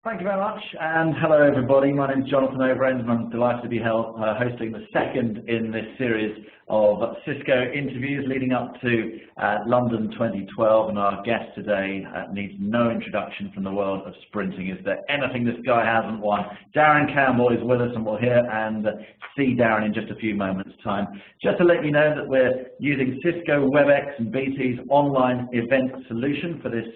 Thank you very much, and hello everybody. My name is Jonathan Overend, and I'm delighted to be hosting the second in this series of Cisco interviews leading up to London 2012. And our guest today needs no introduction from the world of sprinting. Is there anything this guy hasn't won? Darren Campbell is with us, and we'll hear and see Darren in just a few moments' time. Just to let you know that we're using Cisco WebEx and BT's online event solution for this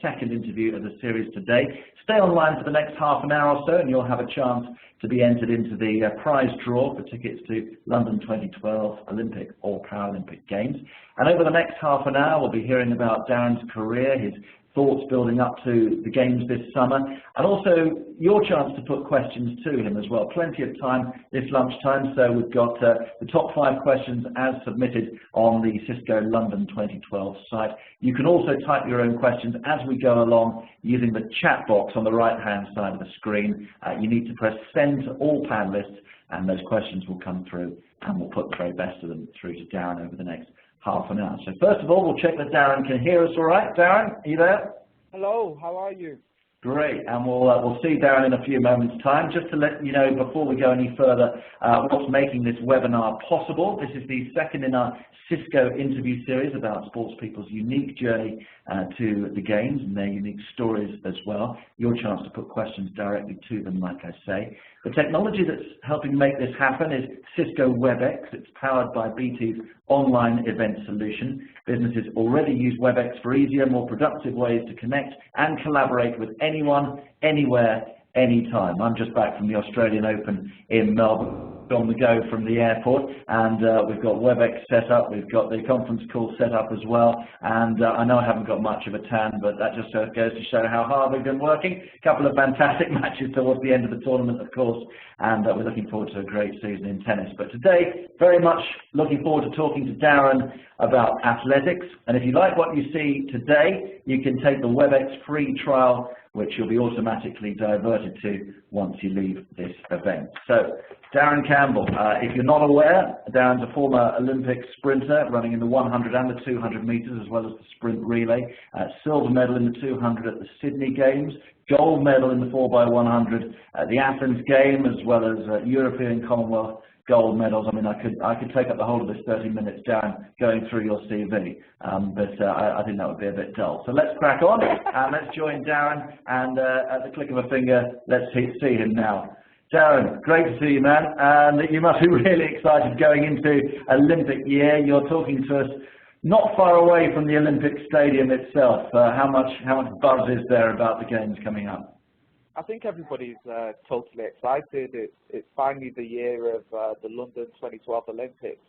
second interview of the series today. Stay online for the next half an hour or so, and you'll have a chance to be entered into the prize draw for tickets to London 2012 Olympic or Paralympic Games. And over the next half an hour, we'll be hearing about Darren's career, his thoughts building up to the Games this summer, and also your chance to put questions to him as well. Plenty of time this lunchtime, so we've got the top 5 questions as submitted on the Cisco London 2012 site. You can also type your own questions as we go along using the chat box on the right-hand side of the screen. You need to press send to all panelists, and those questions will come through, and we'll put the very best of them through to Darren over the next half an hour. So first of all, we'll check that Darren can hear us all right. Darren, are you there? Hello, how are you? Great, and we'll see Darren in a few moments' time. Just to let you know before we go any further, what's making this webinar possible. This is the second in our Cisco interview series about sports people's unique journey to the Games and their unique stories as well. Your chance to put questions directly to them, like I say. The technology that's helping make this happen is Cisco WebEx. It's powered by BT's online event solution. Businesses already use WebEx for easier, more productive ways to connect and collaborate with anyone, anywhere, anytime. I'm just back from the Australian Open in Melbourne, on the go from the airport, and we've got WebEx set up, we've got the conference call set up as well, and I know I haven't got much of a tan, but that just goes to show how hard we've been working. A couple of fantastic matches towards the end of the tournament, of course, and we're looking forward to a great season in tennis. But today, very much looking forward to talking to Darren about athletics, and if you like what you see today, you can take the WebEx free trial, which you'll be automatically diverted to once you leave this event. So, Darren Campbell, if you're not aware, Darren's a former Olympic sprinter running in the 100 and the 200 meters as well as the sprint relay, silver medal in the 200 at the Sydney Games, gold medal in the 4x100 at the Athens Game, as well as European Commonwealth gold medals. I mean, I could take up the whole of this 30 minutes, Darren, going through your CV, but I think that would be a bit dull. So let's crack on, and let's join Darren, and at the click of a finger, let's see him now. Darren, great to see you, man, and you must be really excited going into Olympic year. You're talking to us not far away from the Olympic Stadium itself. How much buzz is there about the Games coming up? I think everybody's totally excited. It's finally the year of the London 2012 Olympics.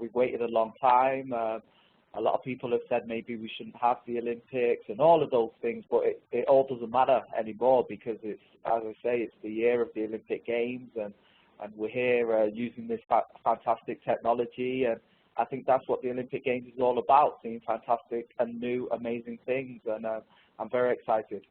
We've waited a long time. A lot of people have said maybe we shouldn't have the Olympics and all of those things, but it all doesn't matter anymore because it's, as I say, it's the year of the Olympic Games, and we're here using this fantastic technology, and I think that's what the Olympic Games is all about, seeing fantastic and new, amazing things, and I'm very excited.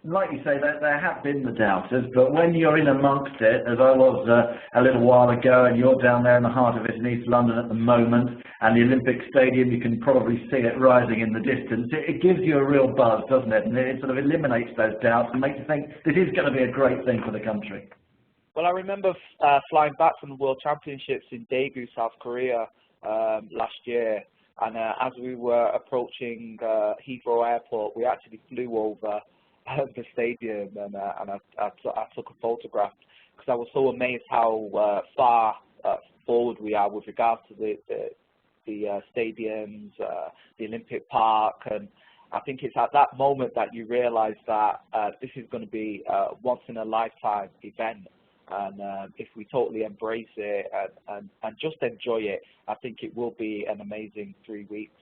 Like you say, there have been the doubters, but when you're in amongst it, as I was a little while ago, and you're down there in the heart of it in East London at the moment, and the Olympic Stadium, you can probably see it rising in the distance, it gives you a real buzz, doesn't it? And it sort of eliminates those doubts and makes you think this is going to be a great thing for the country. Well, I remember flying back from the World Championships in Daegu, South Korea last year, and as we were approaching Heathrow Airport, we actually flew over the stadium, and I took a photograph because I was so amazed how far forward we are with regards to the stadiums, the Olympic Park, and I think it's at that moment that you realise that this is going to be a once-in-a-lifetime event, and if we totally embrace it and just enjoy it, I think it will be an amazing 3 weeks.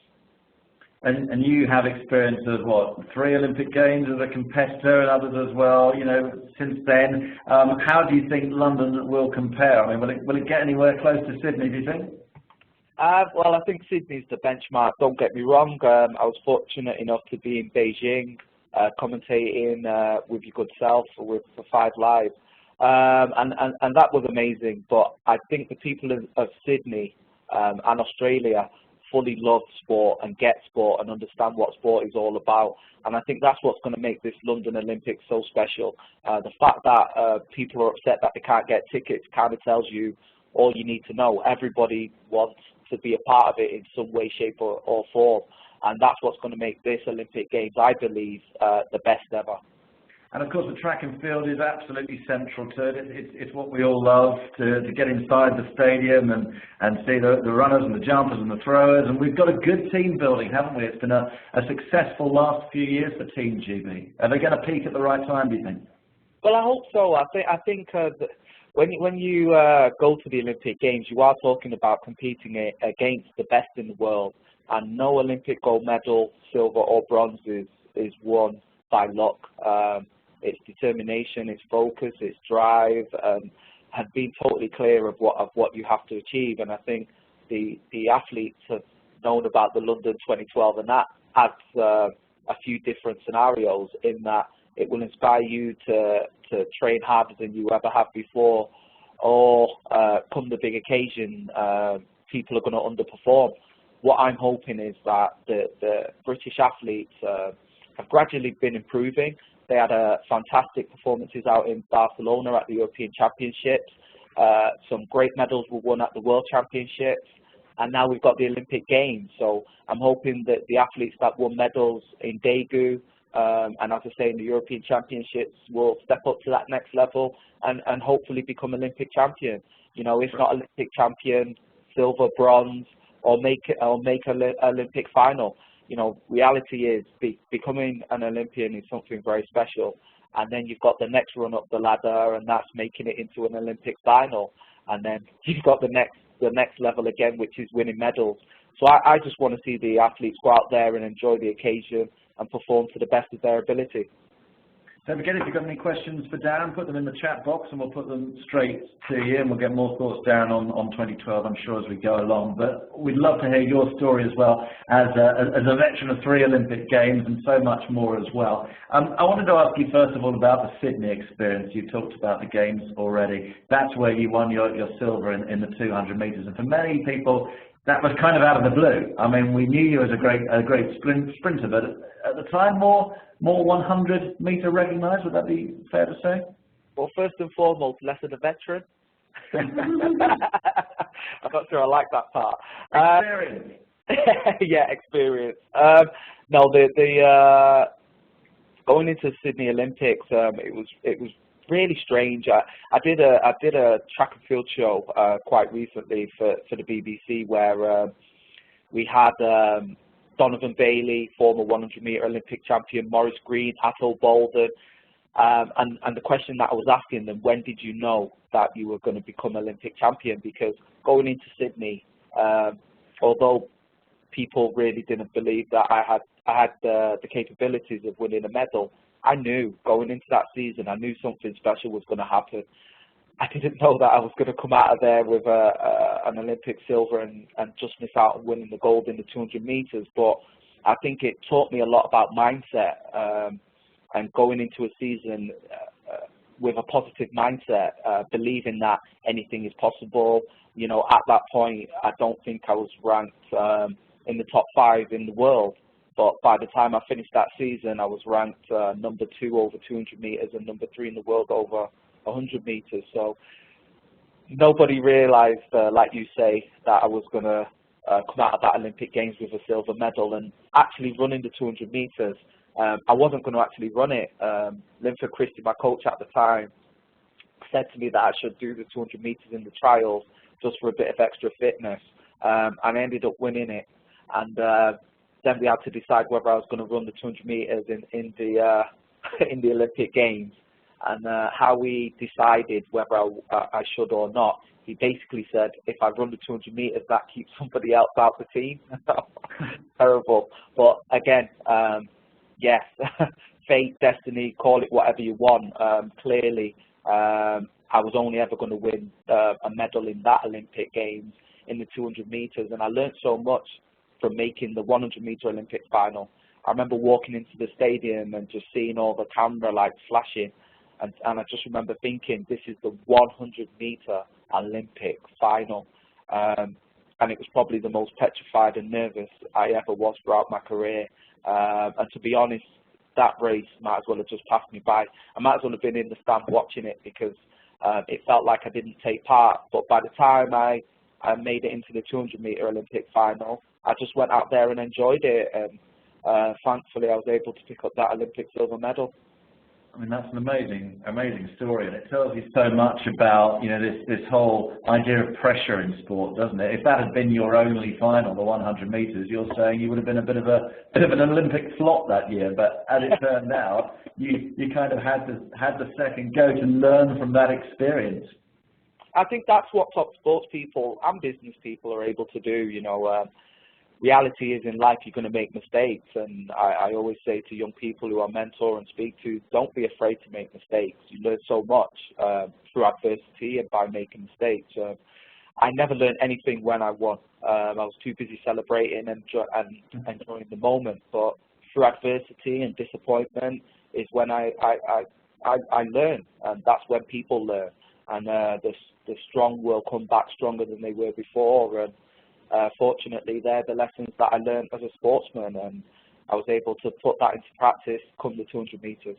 And you have experience of, what, 3 Olympic Games as a competitor and others as well, you know, since then. How do you think London will compare? I mean, will it get anywhere close to Sydney, do you think? Well, I think Sydney's the benchmark, don't get me wrong. I was fortunate enough to be in Beijing, commentating with your good self for 5 Live. And that was amazing, but I think the people of Sydney and Australia fully love sport and get sport and understand what sport is all about. And I think that's what's going to make this London Olympics so special. The fact that people are upset that they can't get tickets kind of tells you all you need to know. Everybody wants to be a part of it in some way, shape or form. And that's what's going to make this Olympic Games, I believe, the best ever. And of course the track and field is absolutely central to it. It's what we all love, to get inside the stadium and see the runners and the jumpers and the throwers. And we've got a good team building, haven't we? It's been a successful last few years for Team GB. Are they going to peak at the right time, do you think? Well, I hope so. I think that when you go to the Olympic Games, you are talking about competing against the best in the world. And no Olympic gold medal, silver or bronze is won by luck. It's determination, it's focus, it's drive, and being totally clear of what you have to achieve. And I think the athletes have known about the London 2012, and that adds a few different scenarios in that it will inspire you to train harder than you ever have before, or come the big occasion, people are going to underperform. What I'm hoping is that the British athletes have gradually been improving. They had fantastic performances out in Barcelona at the European Championships. Some great medals were won at the World Championships. And now we've got the Olympic Games. So I'm hoping that the athletes that won medals in Daegu, and as I say, in the European Championships, will step up to that next level and hopefully become Olympic champion. You know, if not Olympic champion, silver, bronze, or make an Olympic final. You know, reality is becoming an Olympian is something very special. And then you've got the next run up the ladder, and that's making it into an Olympic final. And then you've got the next level again, which is winning medals. So I just want to see the athletes go out there and enjoy the occasion and perform to the best of their ability. Don't forget, if you've got any questions for Darren, put them in the chat box and we'll put them straight to you, and we'll get more thoughts down on 2012, I'm sure, as we go along. But we'd love to hear your story as well, as a veteran of 3 Olympic Games and so much more as well. I wanted to ask you first of all about the Sydney experience. You talked about the Games already. That's where you won your silver in the 200 metres. And for many people, that was kind of out of the blue. I mean, we knew you as a great sprinter, but at the time, more 100-metre recognised. Would that be fair to say? Well, first and foremost, less of a veteran. I'm not sure I like that part. Experience. Yeah, experience. No, the going into Sydney Olympics, it was really strange. I did a track and field show quite recently for the BBC where we had Donovan Bailey, former 100-metre Olympic champion, Maurice Green, Atul Bolden, and the question that I was asking them: when did you know that you were going to become Olympic champion? Because going into Sydney, although people really didn't believe that I had the capabilities of winning a medal, I knew going into that season, I knew something special was going to happen. I didn't know that I was going to come out of there with an Olympic silver and just miss out on winning the gold in the 200 metres. But I think it taught me a lot about mindset and going into a season with a positive mindset, believing that anything is possible. You know, at that point, I don't think I was ranked in the top 5 in the world. But by the time I finished that season, I was ranked number 2 over 200 metres and number 3 in the world over 100 metres. So nobody realised, like you say, that I was going to come out of that Olympic Games with a silver medal. And actually running the 200 metres, I wasn't going to actually run it. Linford Christie, my coach at the time, said to me that I should do the 200 metres in the trials just for a bit of extra fitness. And I ended up winning it. And then we had to decide whether I was going to run the 200 metres in the Olympic Games. And how we decided whether I should or not, he basically said, if I run the 200 metres, that keeps somebody else out of the team. Terrible. But again, yes, fate, destiny, call it whatever you want. Clearly, I was only ever going to win a medal in that Olympic Games in the 200 metres. And I learned so much from making the 100-metre Olympic final. I remember walking into the stadium and just seeing all the camera lights flashing. And I just remember thinking, this is the 100-metre Olympic final. and it was probably the most petrified and nervous I ever was throughout my career. And to be honest, that race might as well have just passed me by. I might as well have been in the stand watching it, because it felt like I didn't take part. But by the time I made it into the 200-meter Olympic final, I just went out there and enjoyed it, and thankfully I was able to pick up that Olympic silver medal. I mean, that's an amazing story, and it tells you so much about, you know, this whole idea of pressure in sport, doesn't it? If that had been your only final, the 100 meters, you're saying you would have been a bit of an Olympic flop that year. But as it turned out, you kind of had the second go to learn from that experience. I think that's what top sports people and business people are able to do. You know, reality is, in life you're going to make mistakes, and I always say to young people who I mentor and speak to, don't be afraid to make mistakes. You learn so much through adversity and by making mistakes. I never learned anything when I won. I was too busy celebrating and enjoying the moment. But through adversity and disappointment is when I learn, and that's when people learn. And the strong will come back stronger than they were before. And fortunately, they're the lessons that I learned as a sportsman, and I was able to put that into practice come the 200 meters.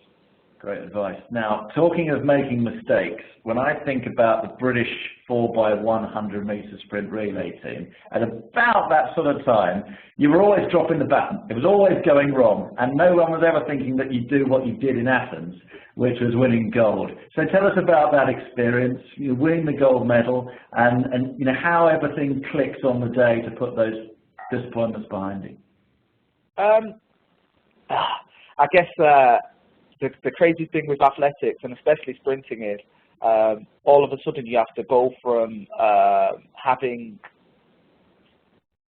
Great advice. Now, talking of making mistakes, when I think about the British 4x100 meter sprint relay team, at about that sort of time, you were always dropping the baton. It was always going wrong, and no one was ever thinking that you'd do what you did in Athens, which was winning gold. So tell us about that experience, you winning the gold medal, and you know, how everything clicks on the day to put those disappointments behind you. I guess the crazy thing with athletics, and especially sprinting, is all of a sudden you have to go from having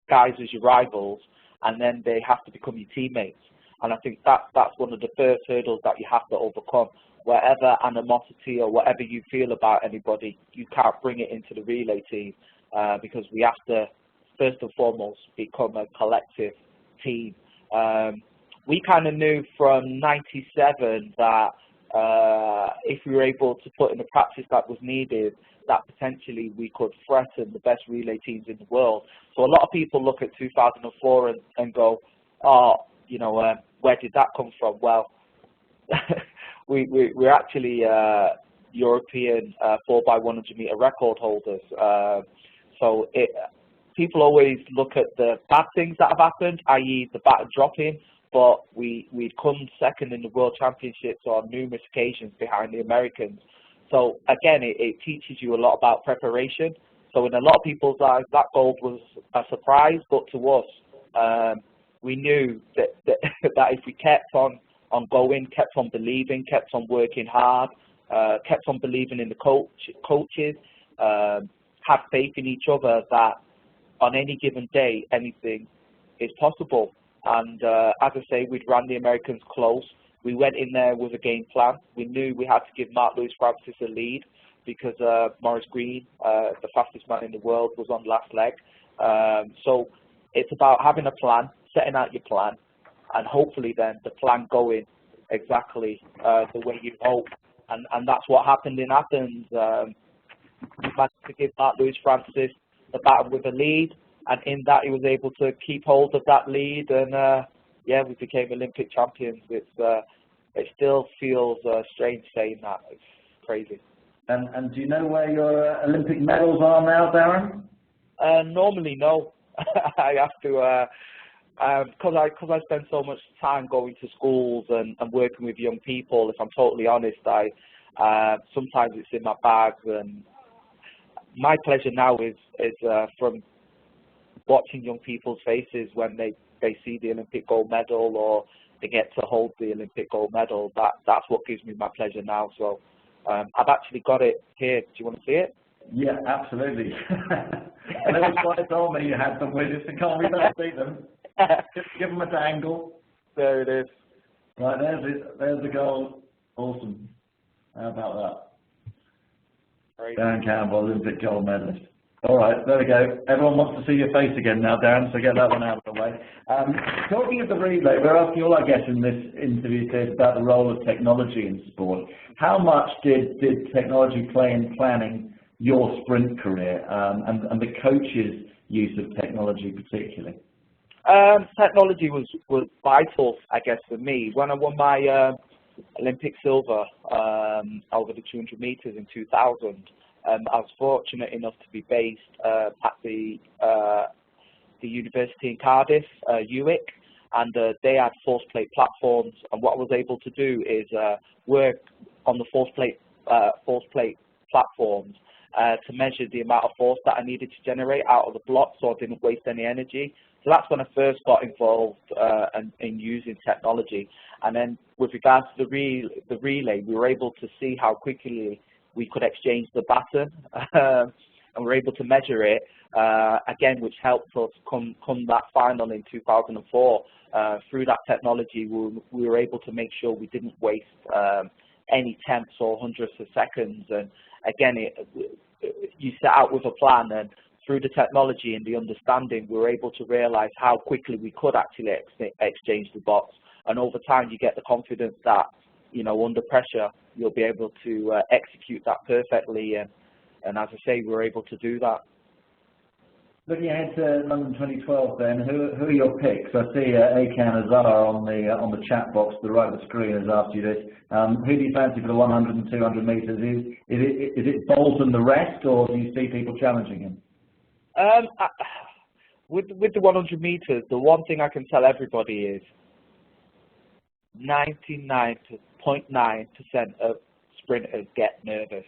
guys as your rivals, and then they have to become your teammates. And I think that's one of the first hurdles that you have to overcome. Whatever animosity or whatever you feel about anybody, you can't bring it into the relay team, because we have to, first and foremost, become a collective team. We kind of knew from '97 that if we were able to put in the practice that was needed, that potentially we could threaten the best relay teams in the world. So a lot of people look at 2004 and go, oh, you know, where did that come from? Well, we're actually European 4x100 meter record holders. So people always look at the bad things that have happened, i.e. the baton dropping, but we'd come second in the World Championships on numerous occasions behind the Americans. So again, it teaches you a lot about preparation. So in a lot of people's eyes, that gold was a surprise, but to us, we knew that if we kept on going, kept on believing, kept on working hard, kept on believing in the coaches, had faith in each other, that on any given day, anything is possible. And as I say, we'd ran the Americans close. We went in there with a game plan. We knew we had to give Mark Lewis Francis a lead, because Maurice Green, the fastest man in the world, was on last leg. So it's about having a plan, setting out your plan, and hopefully then the plan going exactly the way you hope. And that's what happened in Athens. We managed to give Mark Lewis Francis the baton with a lead, and in that he was able to keep hold of that lead, and yeah, we became Olympic champions. It still feels strange saying that. It's crazy. And do you know where your Olympic medals are now, Darren? Normally, no. I have to, because I spend so much time going to schools and working with young people. If I'm totally honest, sometimes it's in my bags, and my pleasure now is from watching young people's faces when they see the Olympic gold medal, or they get to hold the Olympic gold medal. That's what gives me my pleasure now. So I've actually got it here. Do you want to see it? Yeah, absolutely. And it was quite told me you had them with you, so can't we not see them? Just give them a dangle. There it is. Right, there's the gold. Awesome. How about that? Great. Darren Campbell, Olympic gold medalist. All right, there we go. Everyone wants to see your face again now, Darren, so get that one out of the way. Talking of the relay, we're asking all our guests in this interview today about the role of technology in sport. How much did technology play in planning your sprint career, and the coaches use of technology particularly? Technology was vital, I guess, for me. When I won my Olympic silver over the 200 meters in 2000, I was fortunate enough to be based at the university in Cardiff, UWIC, and they had force plate platforms. And what I was able to do is work on the force plate platforms to measure the amount of force that I needed to generate out of the block, so I didn't waste any energy. So that's when I first got involved in using technology. And then with regards to the relay, we were able to see how quickly we could exchange the baton, and we were able to measure it, again, which helped us come that final in 2004. Through that technology, we were able to make sure we didn't waste any tenths or hundredths of seconds. And again, you set out with a plan, and through the technology and the understanding, we were able to realize how quickly we could actually exchange the box. And over time, you get the confidence that, you know, under pressure, you'll be able to execute that perfectly. And as I say, we were able to do that. Looking ahead to London 2012, then, who are your picks? I see Akan Azar on the chat box to the right of the screen has asked you this. Who do you fancy for the 100 and 200 metres? Is it Bolt and the rest, or do you see people challenging him? With the 100 meters, the one thing I can tell everybody is 99.9% of sprinters get nervous.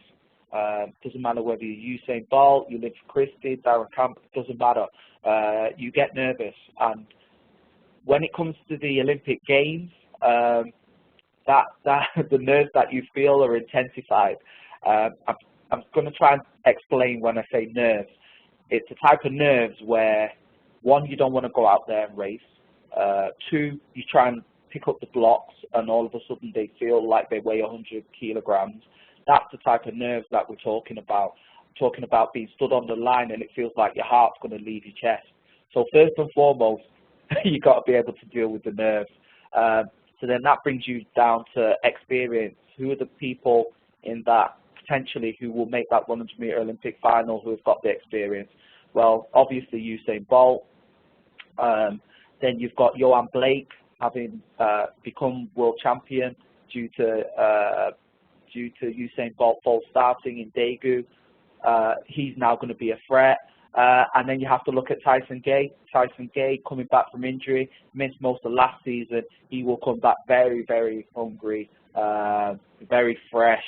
Doesn't matter whether you're Usain Bolt, you live for Christie, Darren Campbell, doesn't matter. You get nervous, and when it comes to the Olympic Games, that the nerves that you feel are intensified. I'm going to try and explain when I say nerves. It's a type of nerves where, one, you don't want to go out there and race. Two, you try and pick up the blocks and all of a sudden they feel like they weigh 100 kilograms. That's the type of nerves that we're talking about. We're talking about being stood on the line and it feels like your heart's going to leave your chest. So first and foremost, you've got to be able to deal with the nerves. So then that brings you down to experience. Who are the people in that potentially who will make that 100-meter Olympic final who have got the experience? Well, obviously Usain Bolt. Then you've got Johan Blake, having become world champion due to Usain Bolt false starting in Daegu. He's now going to be a threat. And then you have to look at Tyson Gay. Tyson Gay, coming back from injury, missed most of last season. He will come back very, very hungry, very fresh,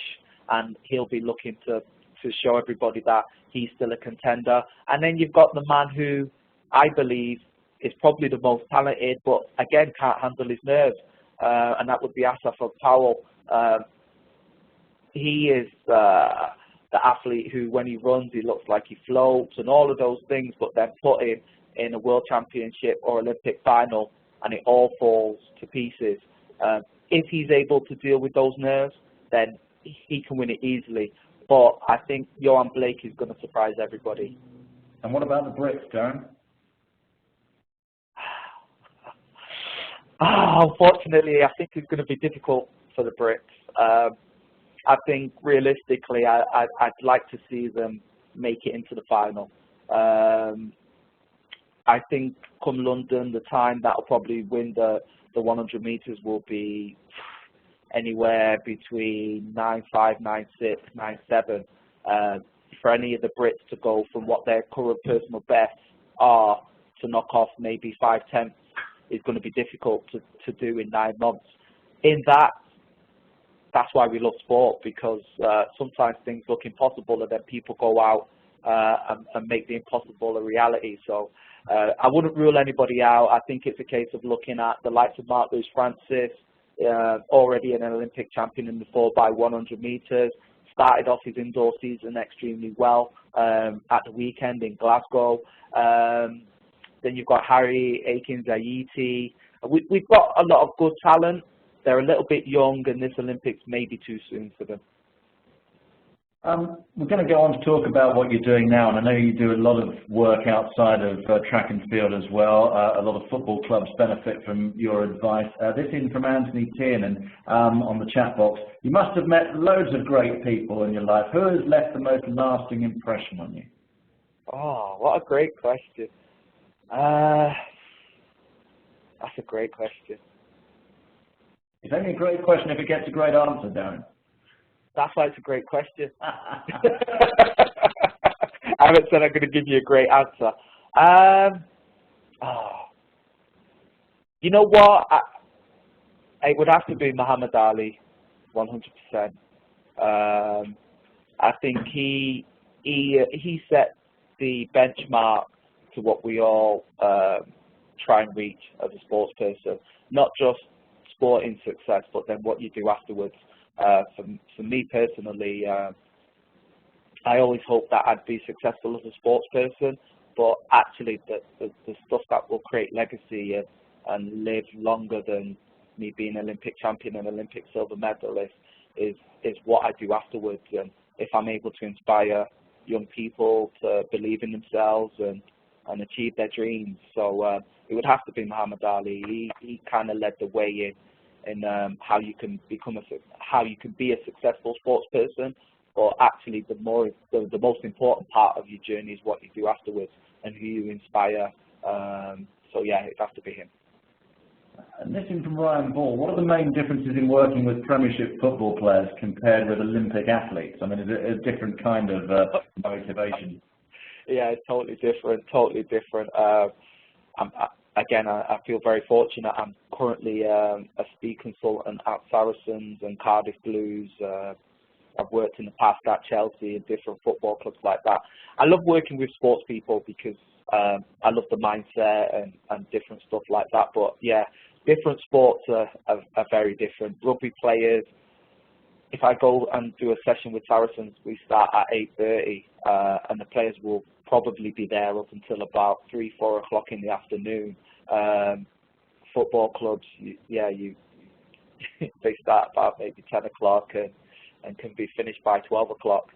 and he'll be looking to show everybody that he's still a contender. And then you've got the man who I believe is probably the most talented, but again can't handle his nerves, and that would be Asaf Powell. He is the athlete who, when he runs, he looks like he floats and all of those things, but then put him in a world championship or Olympic final and it all falls to pieces. If he's able to deal with those nerves, then he can win it easily. But I think Johan Blake is going to surprise everybody. And what about the Brits, Darren? Unfortunately, I think it's going to be difficult for the Brits. I think realistically, I'd like to see them make it into the final. I think come London, the time that will probably win the 100 meters will be anywhere between 9.5, 9.6, 9.7. For any of the Brits to go from what their current personal bests are to knock off maybe 5/10 is going to be difficult to do in 9 months. In that's why we love sport, because sometimes things look impossible and then people go out and make the impossible a reality. So I wouldn't rule anybody out. I think it's a case of looking at the likes of Mark Lewis Francis, already an Olympic champion in the 4x100 meters, started off his indoor season extremely well at the weekend in Glasgow. Then you've got Harry Akin-Zayiti. We've got a lot of good talent. They're a little bit young, and this Olympics may be too soon for them. We're going to go on to talk about what you're doing now, and I know you do a lot of work outside of track and field as well. A lot of football clubs benefit from your advice. This in from Anthony Tiernan on the chat box. You must have met loads of great people in your life. Who has left the most lasting impression on you? Oh, what a great question. That's a great question. It's only a great question if it gets a great answer, Darren. That's why it's a great question. I haven't said I'm going to give you a great answer. You know what? It would have to be Muhammad Ali, 100%. I think he set the benchmark to what we all try and reach as a sports person. Not just sporting success, but then what you do afterwards. For me personally, I always hope that I'd be successful as a sports person, but actually the stuff that will create legacy and live longer than me being an Olympic champion and Olympic silver medalist is what I do afterwards. And if I'm able to inspire young people to believe in themselves and achieve their dreams. So it would have to be Muhammad Ali. He kind of led the way in how you can be a successful sports person. But actually, the most important part of your journey is what you do afterwards and who you inspire. So yeah, it has to be him. And this is from Ryan Ball. What are the main differences in working with Premiership football players compared with Olympic athletes? I mean, is it a different kind of motivation? Yeah, it's totally different. Totally different. I feel very fortunate. I'm currently a speed consultant at Saracens and Cardiff Blues. I've worked in the past at Chelsea and different football clubs like that. I love working with sports people because I love the mindset and different stuff like that. But yeah, different sports are very different. Rugby players, if I go and do a session with Saracens, we start at 8:30 and the players will probably be there up until about 3-4 o'clock in the afternoon. Football clubs, they start about maybe 10 o'clock and can be finished by 12 o'clock.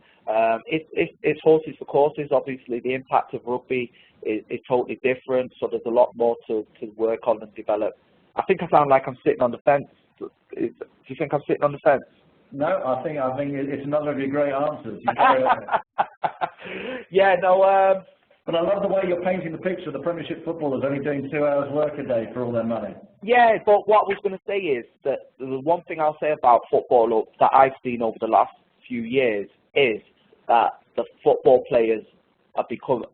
It's horses for courses. Obviously, the impact of rugby is totally different, so there's a lot more to work on and develop. I think I sound like I'm sitting on the fence. Do you think I'm sitting on the fence? No, I think it's another of your great answers. Yeah, no. But I love the way you're painting the picture of the Premiership footballers only doing 2 hours work a day for all their money. Yeah, but what I was going to say is that the one thing I'll say about football that I've seen over the last few years is that the football players are because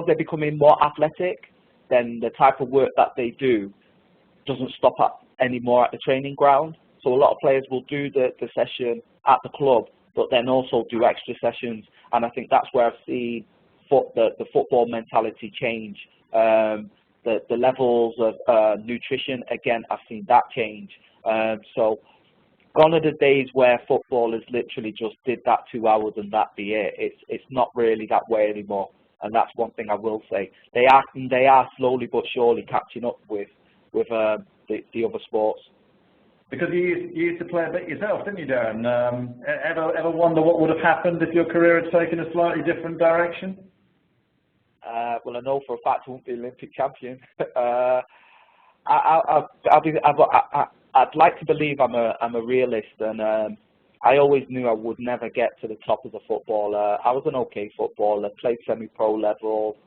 they're becoming more athletic, then the type of work that they do doesn't stop anymore at the training ground. So a lot of players will do the session at the club, but then also do extra sessions. And I think that's where I've seen the football mentality change. The levels of nutrition, again, I've seen that change. So gone are the days where footballers literally just did that 2 hours and that be it. It's not really that way anymore. And that's one thing I will say. They are slowly but surely catching up with the other sports. Because you used to play a bit yourself, didn't you, Darren? Ever wonder what would have happened if your career had taken a slightly different direction? Well, I know for a fact I won't be Olympic champion. I'd like to believe I'm a realist, and I always knew I would never get to the top as a footballer. I was an okay footballer, played semi-pro level,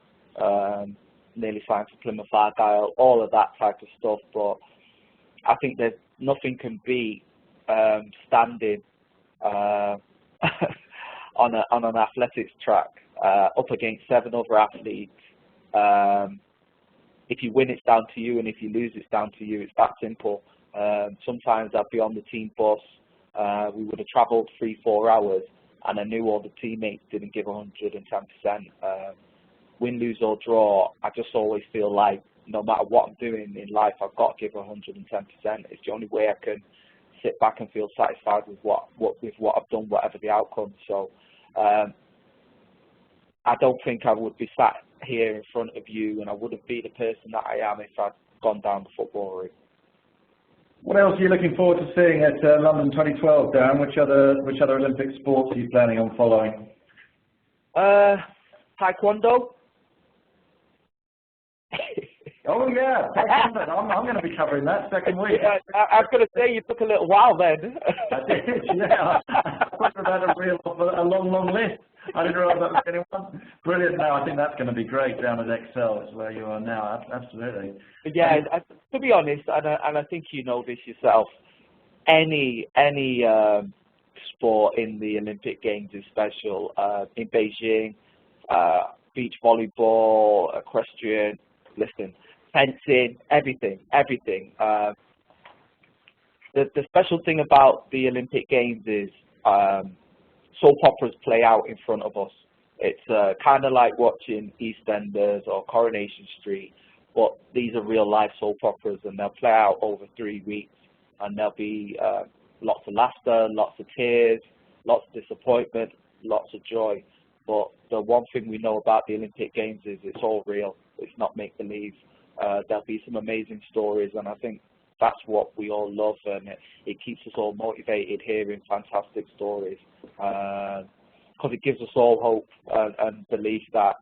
nearly signed for Plymouth Argyle, all of that type of stuff. But I think there's nothing can beat standing on an athletics track up against 7 other athletes. If you win, it's down to you, and if you lose, it's down to you. It's that simple. Sometimes I'd be on the team bus. We would have travelled 3-4 hours, and I knew all the teammates didn't give 110%. Win, lose or draw, I just always feel like no matter what I'm doing in life, I've got to give 110%. It's the only way I can sit back and feel satisfied with what I've done, whatever the outcome. So I don't think I would be sat here in front of you, and I wouldn't be the person that I am if I'd gone down the football route. What else are you looking forward to seeing at London 2012, Darren? Which other Olympic sports are you planning on following? Taekwondo. Oh yeah, Taekwondo. I'm going to be covering that second week. Yeah, I was going to say you took a little while then. I did, yeah. I thought about a long list. I didn't realise that was anyone. Brilliant. No, I think that's going to be great down at Excel. It's where you are now. Absolutely. But yeah, to be honest, and I think you know this yourself, any sport in the Olympic Games is special. In Beijing, beach volleyball, equestrian, fencing, everything. The special thing about the Olympic Games is soap operas play out in front of us. It's kind of like watching EastEnders or Coronation Street, but these are real life soap operas, and they'll play out over 3 weeks, and there'll be lots of laughter, lots of tears, lots of disappointment, lots of joy. But the one thing we know about the Olympic Games is it's all real. It's not make-believe. There'll be some amazing stories, and I think that's what we all love, and it keeps us all motivated hearing fantastic stories, because it gives us all hope and belief that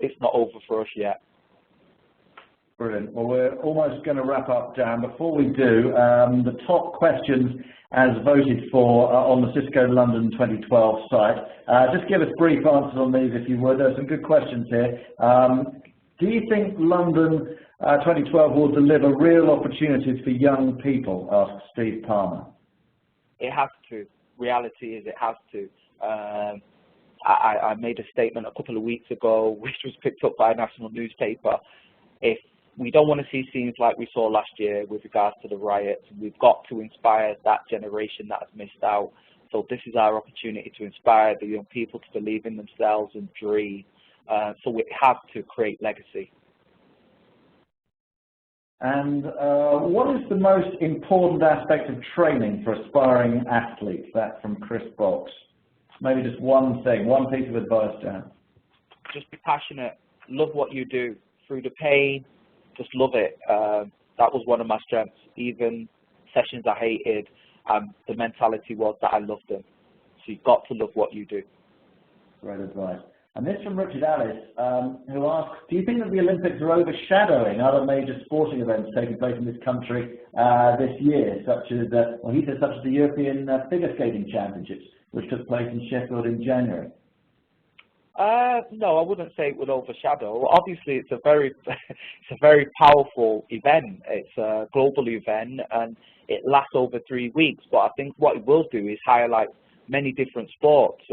it's not over for us yet. Brilliant. Well, we're almost going to wrap up, Dan. Before we do, the top questions as voted for on the Cisco London 2012 site. Just give us brief answers on these if you would. There's some good questions here. Do you think London 2012 will deliver real opportunities for young people? Asked Steve Palmer. It has to. Reality is it has to. I made a statement a couple of weeks ago, which was picked up by a national newspaper. If we don't want to see scenes like we saw last year with regards to the riots, we've got to inspire that generation that has missed out. So this is our opportunity to inspire the young people to believe in themselves and dream. So we have to create legacy. And what is the most important aspect of training for aspiring athletes? That from Chris Box. Maybe just one thing, one piece of advice, Dan. Just be passionate. Love what you do. Through the pain, just love it. That was one of my strengths. Even sessions I hated, the mentality was that I loved them. So you've got to love what you do. Great advice. And this from Richard Ellis, who asks, do you think that the Olympics are overshadowing other major sporting events taking place in this country this year, such as, well, he says such as the European Figure Skating Championships, which took place in Sheffield in January? No, I wouldn't say it would overshadow. Obviously, it's a very powerful event. It's a global event, and it lasts over 3 weeks. But I think what it will do is highlight many different sports.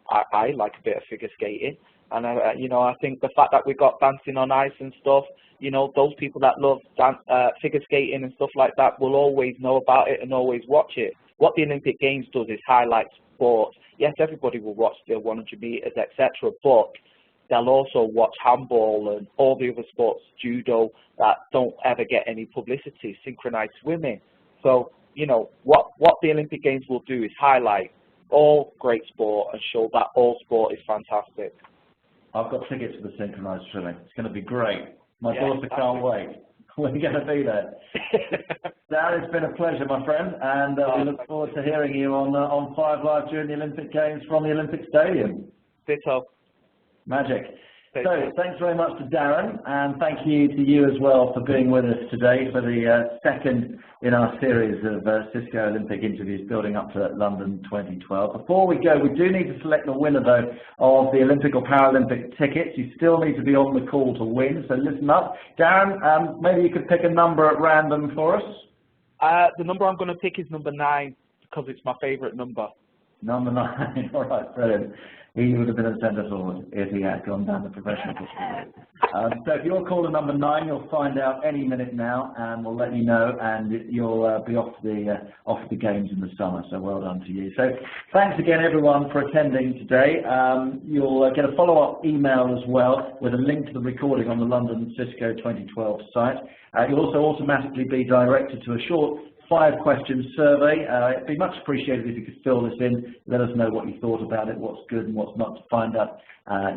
I like a bit of figure skating, and I think the fact that we got dancing on ice and stuff, those people that love figure skating and stuff like that will always know about it and always watch it. What the Olympic Games does is highlight sports. Yes, everybody will watch the 100 meters, etc., but they'll also watch handball and all the other sports, judo, that don't ever get any publicity, synchronized swimming. So, what the Olympic Games will do is highlight all great sport and show that all sport is fantastic. I've got tickets for the synchronized swimming. It's going to be great. My daughter can't wait. We're going to be there. Darren, it's been a pleasure, my friend, and we look forward to hearing you on 5 Live during the Olympic Games from the Olympic Stadium. Ditto. Magic. So thanks very much to Darren, and thank you to you as well for being with us today for the second in our series of Cisco Olympic interviews building up to London 2012. Before we go, we do need to select the winner, though, of the Olympic or Paralympic tickets. You still need to be on the call to win, so listen up. Darren, maybe you could pick a number at random for us? The number I'm going to pick is number 9, because it's my favourite number. Number 9, all right, brilliant. He would have been a centre forward if he had gone down the professional football route. So if you're caller number 9, you'll find out any minute now, and we'll let you know, and you'll be off the games in the summer. So well done to you. So thanks again, everyone, for attending today. You'll get a follow-up email as well with a link to the recording on the London Cisco 2012 site. You'll also automatically be directed to a short 5-question survey. It'd be much appreciated if you could fill this in. Let us know what you thought about it, what's good and what's not, to find out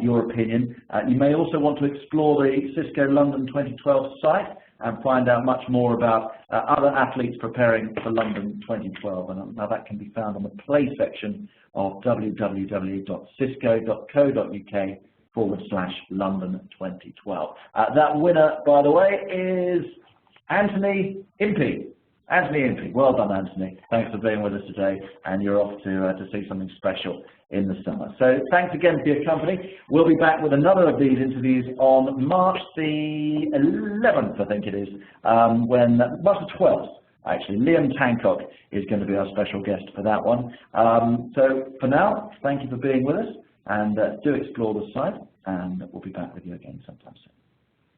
your opinion. You may also want to explore the Cisco London 2012 site and find out much more about other athletes preparing for London 2012. And now that can be found on the play section of www.cisco.co.uk/London 2012. That winner, by the way, is Anthony Impey. Anthony Impey. Well done, Anthony. Thanks for being with us today, and you're off to see something special in the summer. So thanks again for your company. We'll be back with another of these interviews on March the 11th, I think it is, March the 12th. Actually, Liam Tancock is going to be our special guest for that one. So for now, thank you for being with us, and do explore the site, and we'll be back with you again sometime soon.